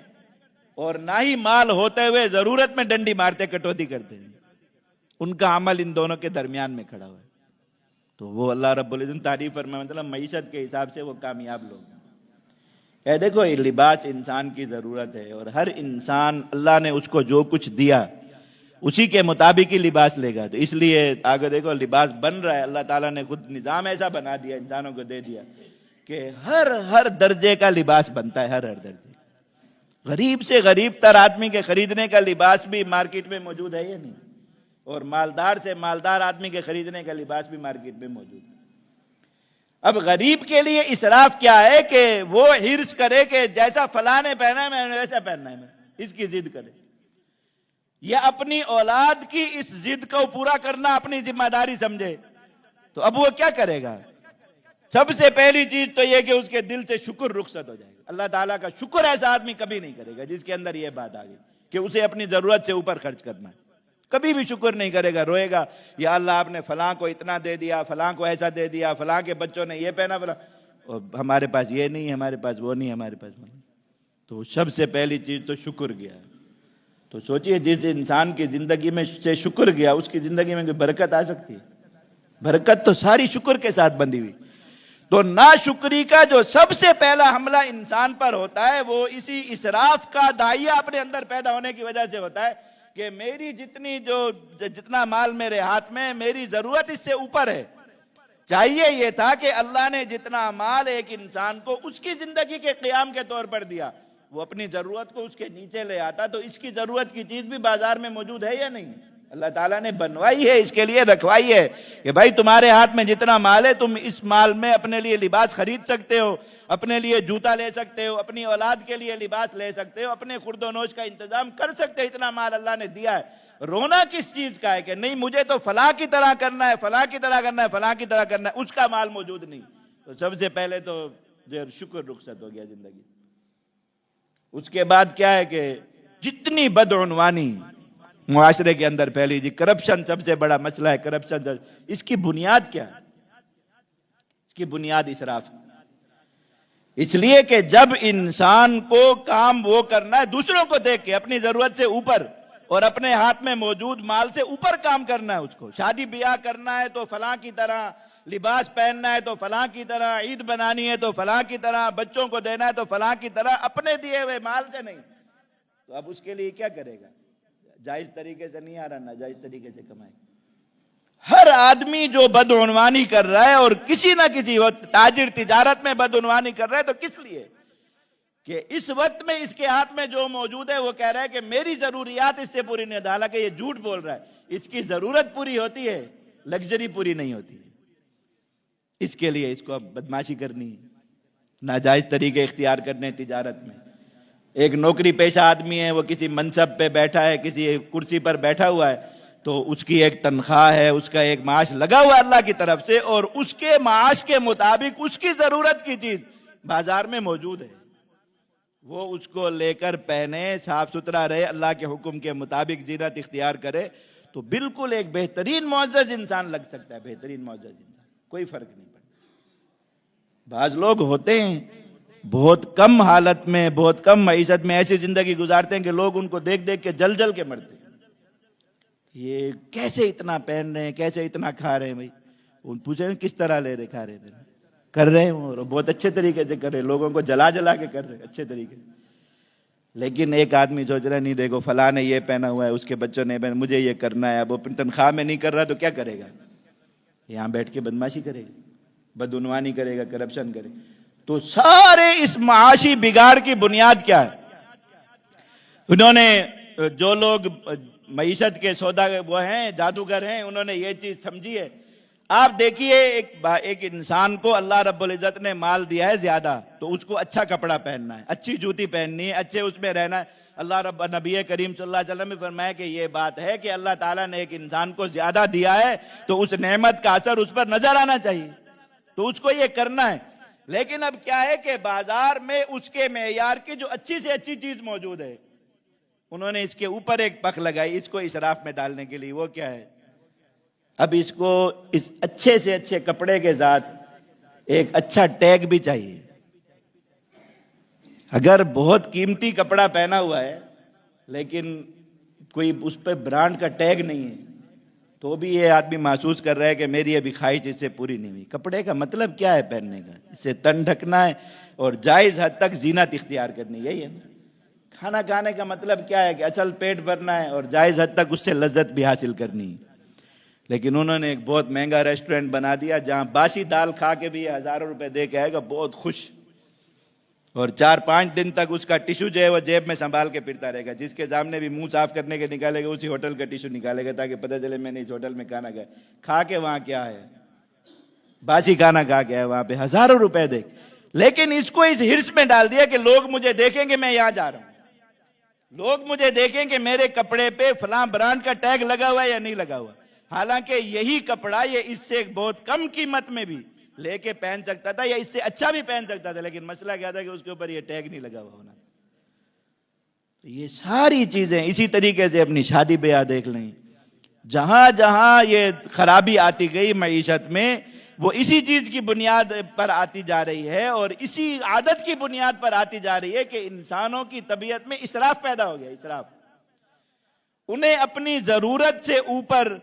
اور نہ ہی مال ہوتے ہوئے ضرورت میں ڈنڈی مارتے کٹوتی کرتے ہیں. ان کا عمل ان دونوں کے درمیان میں کھڑا ہوا ہے. تو وہ اللہ رب العزت تعریف فرمائے، مطلب معیشت کے حساب سے وہ کامیاب لوگ ہیں. کہ دیکھو یہ لباس انسان کی ضرورت ہے اور ہر انسان اللہ نے اس کو جو کچھ دیا اسی کے مطابق ہی لباس لے گا. تو اس لیے آگے دیکھو لباس بن رہا ہے، اللہ تعالیٰ نے خود نظام ایسا بنا دیا، انسانوں کو دے دیا کہ ہر درجے کا لباس بنتا ہے. ہر درجے، غریب سے غریب تر آدمی کے خریدنے کا لباس بھی مارکیٹ میں موجود ہے یا نہیں، اور مالدار سے مالدار آدمی کے خریدنے کا لباس بھی مارکیٹ میں موجود ہے. اب غریب کے لیے اسراف کیا ہے کہ وہ ہرس کرے کہ جیسا فلاں نے پہنا ہے میں نے ویسا پہننا ہے، میں اس کی ضد کرے، یا اپنی اولاد کی اس ضد کو پورا کرنا اپنی ذمہ داری سمجھے. تو اب وہ کیا کرے گا؟ سب سے پہلی چیز تو یہ کہ اس کے دل سے شکر رخصت ہو جائے گا. اللہ تعالیٰ کا شکر ایسا آدمی کبھی نہیں کرے گا جس کے اندر یہ بات آ گئی کہ اسے اپنی ضرورت سے اوپر خرچ کرنا ہے. کبھی بھی شکر نہیں کرے گا، روئے گا یا اللہ آپ نے فلاں کو اتنا دے دیا، فلاں کو ایسا دے دیا، فلاں کے بچوں نے یہ پہنا، فلاں ہمارے پاس یہ نہیں، ہمارے پاس وہ نہیں، ہمارے پاس وہ نہیں. تو سب سے پہلی چیز تو شکر گیا. تو سوچئے جس انسان کی زندگی میں سے شکر گیا اس کی زندگی میں کوئی برکت آ سکتی ہے؟ برکت تو ساری شکر کے ساتھ بندھی ہوئی. تو ناشکری کا جو سب سے پہلا حملہ انسان پر ہوتا ہے وہ اسی اسراف کا داعیہ اپنے اندر پیدا ہونے کی وجہ سے ہوتا ہے کہ میری جتنا مال میرے ہاتھ میں، میری ضرورت اس سے اوپر ہے. چاہیے یہ تھا کہ اللہ نے جتنا مال ایک انسان کو اس کی زندگی کے قیام کے طور پر دیا وہ اپنی ضرورت کو اس کے نیچے لے آتا. تو اس کی ضرورت کی چیز بھی بازار میں موجود ہے یا نہیں؟ اللہ تعالیٰ نے بنوائی ہے، اس کے لیے رکھوائی ہے کہ بھائی تمہارے ہاتھ میں جتنا مال ہے تم اس مال میں اپنے لیے لباس خرید سکتے ہو، اپنے لیے جوتا لے سکتے ہو، اپنی اولاد کے لیے لباس لے سکتے ہو، اپنے خورد و نوش کا انتظام کر سکتے ہو. اتنا مال اللہ نے دیا ہے. رونا کس چیز کا ہے کہ نہیں مجھے تو فلاں کی طرح کرنا ہے، فلاں کی طرح کرنا ہے، فلاں کی طرح کرنا ہے، اس کا مال موجود نہیں. تو سب سے پہلے تو شکر رخصت ہو گیا زندگی. اس کے بعد کیا ہے کہ جتنی بدعنوانی معاشرے کے اندر پھیلی، جی کرپشن سب سے بڑا مسئلہ ہے. کرپشن اس کی بنیاد کیا ہے؟ اس کی بنیاد اسراف. اس لیے کہ جب انسان کو کام وہ کرنا ہے دوسروں کو دیکھ کے اپنی ضرورت سے اوپر اور اپنے ہاتھ میں موجود مال سے اوپر کام کرنا ہے، اس کو شادی بیاہ کرنا ہے تو فلاں کی طرح، لباس پہننا ہے تو فلاں کی طرح، عید بنانی ہے تو فلاں کی طرح، بچوں کو دینا ہے تو فلاں کی طرح، اپنے دیے ہوئے مال سے نہیں. تو اب اس کے لیے کیا کرے گا؟ جائز طریقے سے نہیں آ رہا، ناجائز طریقے سے کمائے. ہر آدمی جو بدعنوانی کر رہا ہے اور کسی نہ کسی وقت تاجر تجارت میں بدعنوانی کر رہا ہے تو کس لیے؟ کہ اس وقت میں اس کے ہاتھ میں جو موجود ہے وہ کہہ رہا ہے کہ میری ضروریات اس سے پوری نہیں. حالانکہ یہ جھوٹ بول رہا ہے. اس کی ضرورت پوری ہوتی ہے، لگژری پوری نہیں ہوتی. اس کے لیے اس کو اب بدماشی کرنی ہے، ناجائز طریقے اختیار کرنے تجارت میں. ایک نوکری پیشہ آدمی ہے، وہ کسی منصب پہ بیٹھا ہے، کسی کرسی پر بیٹھا ہوا ہے، تو اس کی ایک تنخواہ ہے، اس کا ایک معاش لگا ہوا ہے اللہ کی طرف سے، اور اس کے معاش کے مطابق اس کی ضرورت کی چیز بازار میں موجود ہے. وہ اس کو لے کر پہنے، صاف ستھرا رہے، اللہ کے حکم کے مطابق زینت اختیار کرے، تو بالکل ایک بہترین معزز انسان لگ سکتا ہے. بہترین معزز انسان، کوئی فرق نہیں پڑتا. بعض لوگ ہوتے ہیں بہت کم حالت میں، بہت کم معیشت میں ایسی زندگی گزارتے ہیں کہ لوگ ان کو دیکھ دیکھ کے جل جل کے مرتے ہیں. یہ کیسے اتنا پہن رہے ہیں، کیسے اتنا کھا رہے ہیں؟ بھائی ان پوچھیں کس طرح لے رہے، کھا رہے ہیں، کر رہے ہیں، اور بہت اچھے طریقے سے کر رہے ہیں، لوگوں کو جلا جلا کے کر رہے ہیں اچھے طریقے سے. لیکن ایک آدمی سوچ رہا ہے نہیں دیکھو فلاں نے یہ پہنا ہوا ہے، اس کے بچوں نے پہنا، مجھے یہ کرنا ہے. اب وہ اپنی تنخواہ میں نہیں کر رہا تو کیا کرے گا؟ یہاں بیٹھ کے بدماشی کرے گا، بدعنوانی کرے گا، کرپشن کرے گا. تو سارے اس معاشی بگاڑ کی بنیاد کیا ہے؟ انہوں نے جو لوگ معیشت کے سودا وہ ہیں، جادوگر ہیں، انہوں نے یہ چیز سمجھی ہے آپ دیکھیے ایک انسان کو اللہ رب العزت نے مال دیا ہے زیادہ، تو اس کو اچھا کپڑا پہننا ہے، اچھی جوتی پہننی ہے، اچھے اس میں رہنا ہے۔ نبی کریم صلی اللہ علیہ وسلم نے فرمایا کہ یہ بات ہے کہ اللہ تعالیٰ نے ایک انسان کو زیادہ دیا ہے تو اس نعمت کا اثر اس پر نظر آنا چاہیے، تو اس کو یہ کرنا ہے۔ لیکن اب کیا ہے کہ بازار میں اس کے معیار کی جو اچھی سے اچھی چیز موجود ہے، انہوں نے اس کے اوپر ایک پخ لگائی اس کو اسراف میں ڈالنے کے لیے۔ وہ کیا ہے؟ اب اس کو اس اچھے سے اچھے کپڑے کے ساتھ ایک اچھا ٹیگ بھی چاہیے۔ اگر بہت قیمتی کپڑا پہنا ہوا ہے لیکن کوئی اس پہ برانڈ کا ٹیگ نہیں ہے، تو بھی یہ آدمی محسوس کر رہا ہے کہ میری ابھی خواہش اس سے پوری نہیں ہوئی۔ کپڑے کا مطلب کیا ہے پہننے کا؟ اس سے تن ڈھکنا ہے اور جائز حد تک زینت اختیار کرنی، یہی ہے نا۔ کھانا کھانے کا مطلب کیا ہے کہ اصل پیٹ بھرنا ہے اور جائز حد تک اس سے لذت بھی حاصل کرنی ہے۔ لیکن انہوں نے ایک بہت مہنگا ریسٹورنٹ بنا دیا جہاں باسی دال کھا کے بھی ہزاروں روپے دے کے آئے گا بہت خوش، اور 4-5 دن تک اس کا ٹیشو جو ہے وہ جیب میں سنبھال کے پھرتا رہے گا۔ جس کے سامنے بھی منہ صاف کرنے کے نکالے گا اسی ہوٹل کا ٹیشو نکالے گا تاکہ پتہ چلے میں نے اس ہوٹل میں کھانا کھایا۔ کھا کے وہاں کیا ہے؟ باسی کھانا کھا کے ہے، وہاں پہ ہزاروں روپے دے۔ لیکن اس کو اس ہرس میں ڈال دیا کہ لوگ مجھے دیکھیں گے میں یہاں جا رہا ہوں، لوگ مجھے دیکھیں کہ میرے کپڑے پہ فلاں برانڈ کا ٹیگ لگا ہوا ہے یا نہیں لگا ہوا۔ حالانکہ یہی کپڑا یہ اس سے بہت کم قیمت میں بھی لے کے پہن سکتا تھا یا اس سے اچھا بھی پہن سکتا تھا، لیکن مسئلہ کیا تھا کہ اس کے اوپر یہ ٹیگ نہیں لگا ہوا ہونا۔ یہ ساری چیزیں اسی طریقے سے اپنی شادی بیاہ دیکھ لیں، جہاں جہاں یہ خرابی آتی گئی معیشت میں وہ اسی چیز کی بنیاد پر آتی جا رہی ہے، اور اسی عادت کی بنیاد پر آتی جا رہی ہے کہ انسانوں کی طبیعت میں اسراف پیدا ہو گیا۔ اسراف، انہیں اپنی ضرورت سے اوپر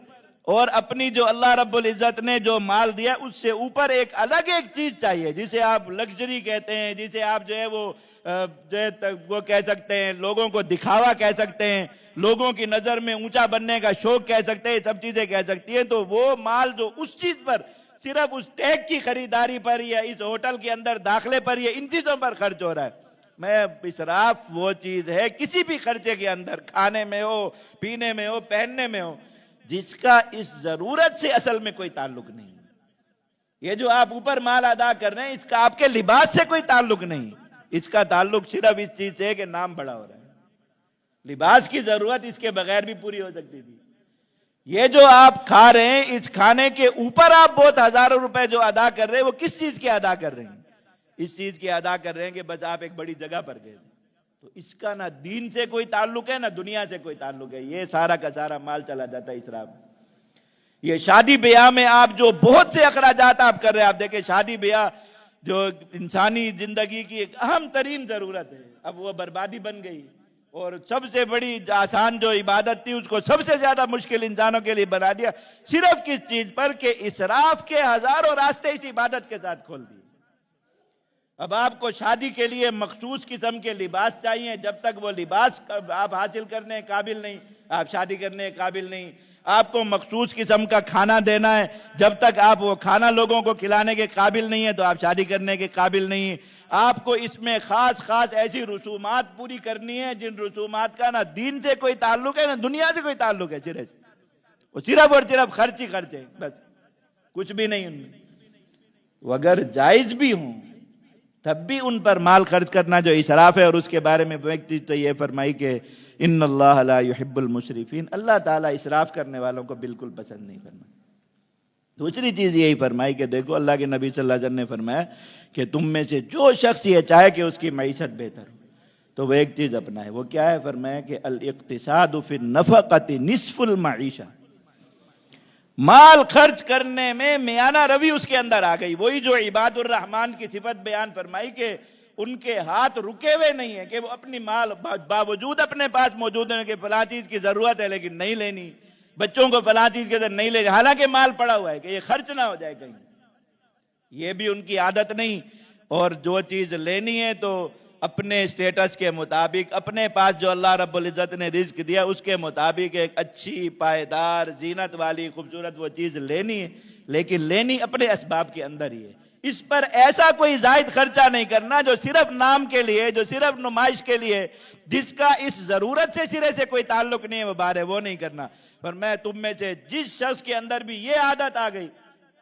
اور اپنی جو اللہ رب العزت نے جو مال دیا اس سے اوپر ایک الگ ایک چیز چاہیے، جسے آپ لگژری کہتے ہیں، جسے آپ جو ہے وہ کہہ سکتے ہیں، لوگوں کو دکھاوا کہہ سکتے ہیں، لوگوں کی نظر میں اونچا بننے کا شوق کہہ سکتے ہیں، سب چیزیں کہہ سکتی ہیں۔ تو وہ مال جو اس چیز پر، صرف اس ٹیگ کی خریداری پر یا اس ہوٹل کے اندر داخلے پر یا ان چیزوں پر خرچ ہو رہا ہے۔ میں اسراف وہ چیز ہے کسی بھی خرچے کے اندر، کھانے میں ہو، پینے میں ہو، پہننے میں ہو، جس کا اس ضرورت سے اصل میں کوئی تعلق نہیں۔ یہ جو آپ اوپر مال ادا کر رہے ہیں اس کا آپ کے لباس سے کوئی تعلق نہیں، اس کا تعلق صرف اس چیز سے ہے کہ نام بڑا ہو رہا ہے۔ لباس کی ضرورت اس کے بغیر بھی پوری ہو سکتی تھی۔ یہ جو آپ کھا رہے ہیں اس کھانے کے اوپر آپ بہت ہزاروں روپے جو ادا کر رہے ہیں وہ کس چیز کے ادا کر رہے ہیں؟ اس چیز کے ادا کر رہے ہیں کہ بس آپ ایک بڑی جگہ پر گئے، تو اس کا نہ دین سے کوئی تعلق ہے نہ دنیا سے کوئی تعلق ہے۔ یہ سارا کا سارا مال چلا جاتا ہے اسراف۔ یہ شادی بیاہ میں آپ جو بہت سے اخراجات آپ کر رہے ہیں، آپ دیکھیں شادی بیاہ جو انسانی زندگی کی ایک اہم ترین ضرورت ہے، اب وہ بربادی بن گئی، اور سب سے بڑی آسان جو عبادت تھی اس کو سب سے زیادہ مشکل انسانوں کے لیے بنا دیا، صرف کس چیز پر کہ اسراف کے ہزاروں راستے اس عبادت کے ساتھ کھول دیے۔ اب آپ کو شادی کے لیے مخصوص قسم کے لباس چاہیے، جب تک وہ لباس آپ حاصل کرنے قابل نہیں آپ شادی کرنے قابل نہیں۔ آپ کو مخصوص قسم کا کھانا دینا ہے، جب تک آپ وہ کھانا لوگوں کو کھلانے کے قابل نہیں ہے تو آپ شادی کرنے کے قابل نہیں ہیں۔ آپ کو اس میں خاص ایسی رسومات پوری کرنی ہے جن رسومات کا نہ دین سے کوئی تعلق ہے نہ دنیا سے کوئی تعلق ہے، صرف اور صرف خرچ ہی خرچ ہے، بس کچھ بھی نہیں ان میں۔ وہ اگر جائز بھی ہوں تب بھی ان پر مال خرچ کرنا جو اسراف ہے، اور اس کے بارے میں ایک چیز تو یہ فرمائی کہ ان اللہ لا يحب المسرفین، اللہ تعالیٰ اسراف کرنے والوں کو بالکل پسند نہیں فرماتا۔ دوسری چیز یہی فرمائی کہ دیکھو اللہ کے نبی صلی اللہ علیہ وسلم نے فرمایا کہ تم میں سے جو شخص یہ چاہے کہ اس کی معیشت بہتر ہو تو وہ ایک چیز اپنائے، وہ کیا ہے؟ فرمایا کہ الاقتصاد فی النفقۃ نصف المعیشہ، مال خرچ کرنے میں میانہ روی اس کے اندر آ گئی۔ وہی جو عباد الرحمن کی صفت بیان فرمائی کہ ان کے ہاتھ رکے ہوئے نہیں ہیں، کہ وہ اپنی مال باوجود اپنے پاس موجود ہے کہ فلاں چیز کی ضرورت ہے لیکن نہیں لینی، بچوں کو فلاں چیز کے اندر نہیں لینی، حالانکہ مال پڑا ہوا ہے کہ یہ خرچ نہ ہو جائے کہیں، یہ بھی ان کی عادت نہیں۔ اور جو چیز لینی ہے تو اپنے سٹیٹس کے مطابق، اپنے پاس جو اللہ رب العزت نے رزق دیا اس کے مطابق ایک اچھی پائیدار زینت والی خوبصورت وہ چیز لینی ہے، لیکن لینی اپنے اسباب کے اندر ہی ہے۔ اس پر ایسا کوئی زائد خرچہ نہیں کرنا جو صرف نام کے لیے، جو صرف نمائش کے لیے، جس کا اس ضرورت سے سرے سے کوئی تعلق نہیں ہے وہ بار ہے، وہ نہیں کرنا۔ پر میں تم میں سے جس شخص کے اندر بھی یہ عادت آ گئی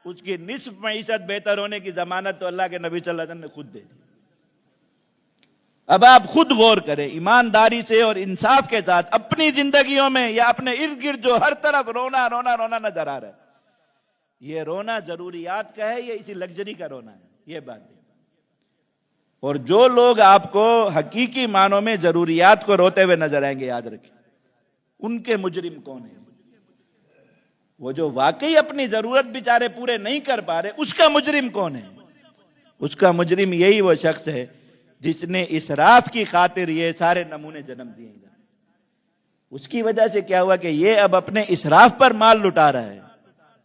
اس کی نصف معیشت بہتر ہونے کی ضمانت تو اللہ کے نبی صلی اللہ علیہ وسلم نے خود دے دی۔ اب آپ خود غور کریں، ایمانداری سے اور انصاف کے ساتھ اپنی زندگیوں میں یا اپنے ارد گرد جو ہر طرف رونا رونا رونا نظر آ رہا ہے، یہ رونا ضروریات کا ہے یا اسی لگژری کا رونا ہے؟ یہ بات ہے۔ اور جو لوگ آپ کو حقیقی معنوں میں ضروریات کو روتے ہوئے نظر آئیں گے، یاد رکھیں ان کے مجرم کون ہیں؟ وہ جو واقعی اپنی ضرورت بیچارے پورے نہیں کر پا رہے، اس کا مجرم کون ہے؟ اس کا مجرم یہی وہ شخص ہے جس نے اسراف کی خاطر یہ سارے نمونے جنم دیے۔ اس کی وجہ سے کیا ہوا کہ یہ اب اپنے اسراف پر مال لٹا رہا ہے،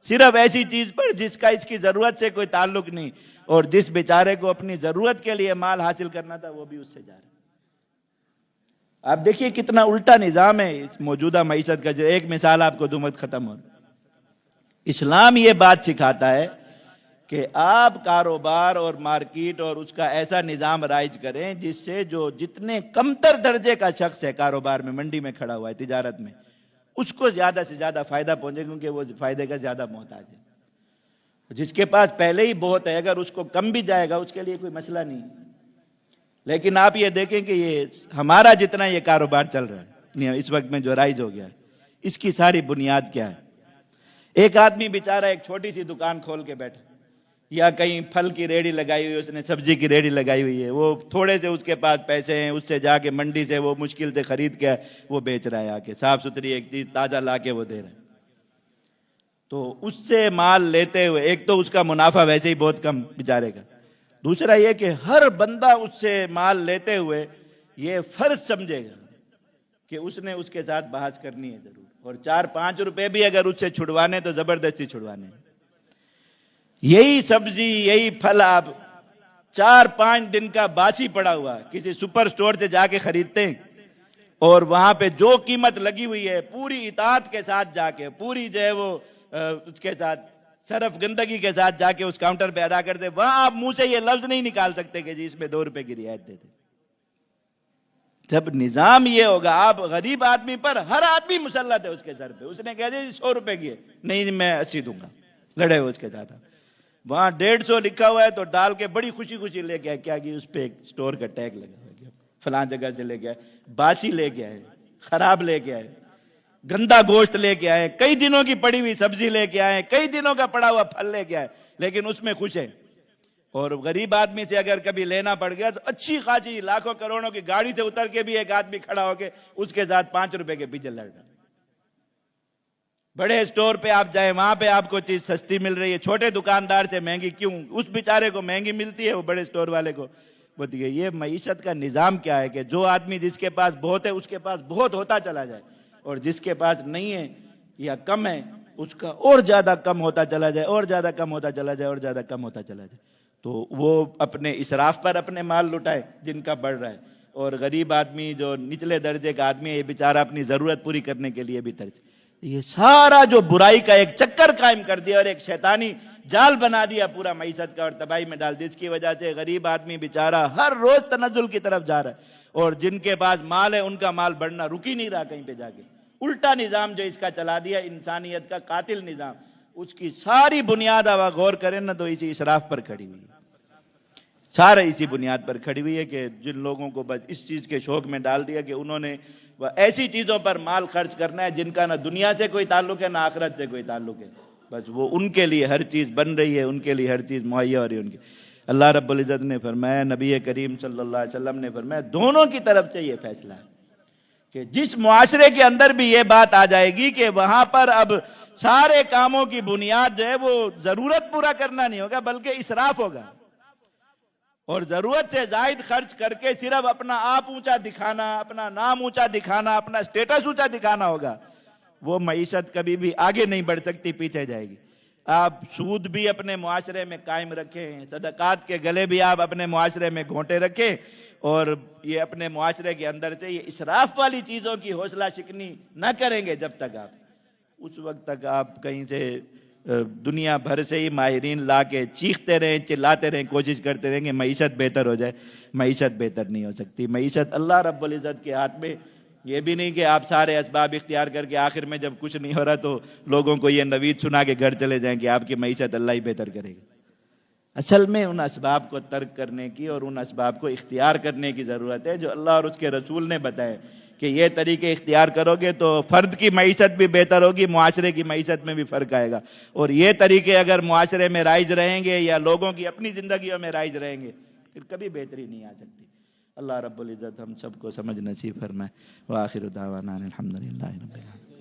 صرف ایسی چیز پر جس کا اس کی ضرورت سے کوئی تعلق نہیں، اور جس بیچارے کو اپنی ضرورت کے لیے مال حاصل کرنا تھا وہ بھی اس سے جا رہا ہے۔ آپ دیکھیے کتنا الٹا نظام ہے اس موجودہ معیشت کا۔ جو ایک مثال آپ کو دوں مت ختم ہو، اسلام یہ بات سکھاتا ہے کہ آپ کاروبار اور مارکیٹ اور اس کا ایسا نظام رائج کریں جس سے جو جتنے کمتر درجے کا شخص ہے کاروبار میں، منڈی میں کھڑا ہوا ہے، تجارت میں، اس کو زیادہ سے زیادہ فائدہ پہنچے، کیونکہ وہ فائدے کا زیادہ محتاج ہے۔ جس کے پاس پہلے ہی بہت ہے، اگر اس کو کم بھی جائے گا اس کے لیے کوئی مسئلہ نہیں۔ لیکن آپ یہ دیکھیں کہ یہ ہمارا جتنا یہ کاروبار چل رہا ہے اس وقت میں جو رائج ہو گیا ہے، اس کی ساری بنیاد کیا ہے؟ ایک آدمی بیچارہ ایک چھوٹی سی دکان کھول کے بیٹھا، یا کہیں پھل کی ریڑھی لگائی ہوئی، اس نے سبزی کی ریڑھی لگائی ہوئی ہے، وہ تھوڑے سے اس کے پاس پیسے ہیں، اس سے جا کے منڈی سے وہ مشکل سے خرید کے وہ بیچ رہا ہے، آ کے صاف ستھری ایک چیز تازہ لا کے وہ دے رہا ہے۔ تو اس سے مال لیتے ہوئے ایک تو اس کا منافع ویسے ہی بہت کم بیچارے کا، دوسرا یہ کہ ہر بندہ اس سے مال لیتے ہوئے یہ فرض سمجھے گا کہ اس نے اس کے ساتھ بحث کرنی ہے ضرور، اور 4-5 روپے بھی اگر اس سے چھڑوانے تو زبردستی چھڑوانے۔ یہی سبزی یہی پھل آپ 4-5 دن کا باسی پڑا ہوا کسی سپر سٹور سے جا کے خریدتے ہیں، اور وہاں پہ جو قیمت لگی ہوئی ہے پوری اطاعت کے ساتھ جا کے، پوری جو ہے وہ اس کے ساتھ صرف گندگی کے ساتھ جا کے اس کاؤنٹر پہ ادا کرتے، وہاں آپ منہ سے یہ لفظ نہیں نکال سکتے کہ جی اس میں 2 روپے کی رعایت دیتے۔ جب نظام یہ ہوگا، آپ غریب آدمی پر، ہر آدمی مسلط ہے اس کے سر پہ، اس نے کہہ دیا 100 روپے کی ہے، نہیں میں 80 دوں گا، لڑے ہوئے اس کے ساتھ۔ وہاں 150 لکھا ہوا ہے تو ڈال کے بڑی خوشی خوشی لے کے آئے، کیا کہ اس پہ ایک سٹور کا ٹیگ لگا ہوا ہے، فلاں جگہ سے لے کے آئے، باسی لے کے آئے، خراب لے کے آئے، گندا گوشت لے کے آئے، کئی دنوں کی پڑی ہوئی سبزی لے کے آئے، کئی دنوں کا پڑا ہوا پھل لے کے آئے، لیکن اس میں خوش ہے۔ اور غریب آدمی سے اگر کبھی لینا پڑ گیا تو اچھی خاصی لاکھوں کروڑوں کی گاڑی سے اتر کے بھی ایک آدمی کھڑا ہو کے اس کے ساتھ 5 روپے کے پیچھے لڑ رہا ہے۔ بڑے اسٹور پہ آپ جائیں، وہاں پہ آپ کو چیز سستی مل رہی ہے، چھوٹے دکاندار سے مہنگی کیوں؟ اس بیچارے کو مہنگی ملتی ہے، وہ بڑے اسٹور والے کو ہوتی ہے۔ یہ معیشت کا نظام کیا ہے کہ جو آدمی جس کے پاس بہت ہے اس کے پاس بہت ہوتا چلا جائے، اور جس کے پاس نہیں ہے یا کم ہے اس کا اور زیادہ کم ہوتا چلا جائے، اور زیادہ کم ہوتا چلا جائے، اور زیادہ کم ہوتا چلا جائے۔ تو وہ اپنے اسراف پر اپنے مال لٹائے جن کا بڑھ رہا ہے، اور غریب آدمی جو نچلے درجے کا آدمی ہے یہ بیچارہ اپنی ضرورت پوری کرنے کے لیے بھی ترجیح۔ یہ سارا جو برائی کا ایک چکر قائم کر دیا اور ایک شیطانی جال بنا دیا پورا معیشت کا، اور تباہی میں ڈال دی، جس کی وجہ سے غریب آدمی بیچارہ ہر روز تنزل کی طرف جا رہا ہے، اور جن کے پاس مال ہے ان کا مال بڑھنا رک ہی نہیں رہا کہیں پہ جا کے۔ الٹا نظام جو اس کا چلا دیا، انسانیت کا قاتل نظام، اس کی ساری بنیاد آپ غور کریں نا تو اسی اسراف پر کھڑی ہوئی ہے، سارا اسی بنیاد پر کھڑی ہوئی ہے کہ جن لوگوں کو بس اس چیز کے شوق میں ڈال دیا کہ انہوں نے ایسی چیزوں پر مال خرچ کرنا ہے جن کا نہ دنیا سے کوئی تعلق ہے نہ آخرت سے کوئی تعلق ہے، بس وہ ان کے لیے ہر چیز بن رہی ہے، ان کے لیے ہر چیز مہیا ہو رہی ہے ان کی۔ اللہ رب العزت نے فرمایا، نبی کریم صلی اللہ علیہ وسلم نے فرمایا، دونوں کی طرف سے یہ فیصلہ ہے کہ جس معاشرے کے اندر بھی یہ بات آ جائے گی کہ وہاں پر اب سارے کاموں کی بنیاد جو ہے وہ ضرورت پورا کرنا نہیں ہوگا بلکہ اسراف ہوگا، اور ضرورت سے زائد خرچ کر کے صرف اپنا آپ اونچا دکھانا، اپنا نام اونچا دکھانا، اپنا سٹیٹس اونچا دکھانا ہوگا، وہ معیشت کبھی بھی آگے نہیں بڑھ سکتی، پیچھے جائے گی۔ آپ سود بھی اپنے معاشرے میں قائم رکھیں، صدقات کے گلے بھی آپ اپنے معاشرے میں گھونٹے رکھیں، اور یہ اپنے معاشرے کے اندر سے یہ اسراف والی چیزوں کی حوصلہ شکنی نہ کریں گے جب تک آپ، اس وقت تک آپ کہیں سے دنیا بھر سے ہی ماہرین لا کے چیختے رہیں، چلاتے رہیں، کوشش کرتے رہیں کہ معیشت بہتر ہو جائے، معیشت بہتر نہیں ہو سکتی۔ معیشت اللہ رب العزت کے ہاتھ میں یہ بھی نہیں کہ آپ سارے اسباب اختیار کر کے آخر میں جب کچھ نہیں ہو رہا تو لوگوں کو یہ نوید سنا کے گھر چلے جائیں کہ آپ کی معیشت اللہ ہی بہتر کرے گا۔ اصل میں ان اسباب کو ترک کرنے کی اور ان اسباب کو اختیار کرنے کی ضرورت ہے جو اللہ اور اس کے رسول نے بتائے کہ یہ طریقے اختیار کرو گے تو فرد کی معیشت بھی بہتر ہوگی، معاشرے کی معیشت میں بھی فرق آئے گا، اور یہ طریقے اگر معاشرے میں رائج رہیں گے یا لوگوں کی اپنی زندگیوں میں رائج رہیں گے پھر کبھی بہتری نہیں آ سکتی۔ اللہ رب العزت ہم سب کو سمجھ نصیب فرمائے۔ وآخر دعوانا الحمدللہ رب العالمین۔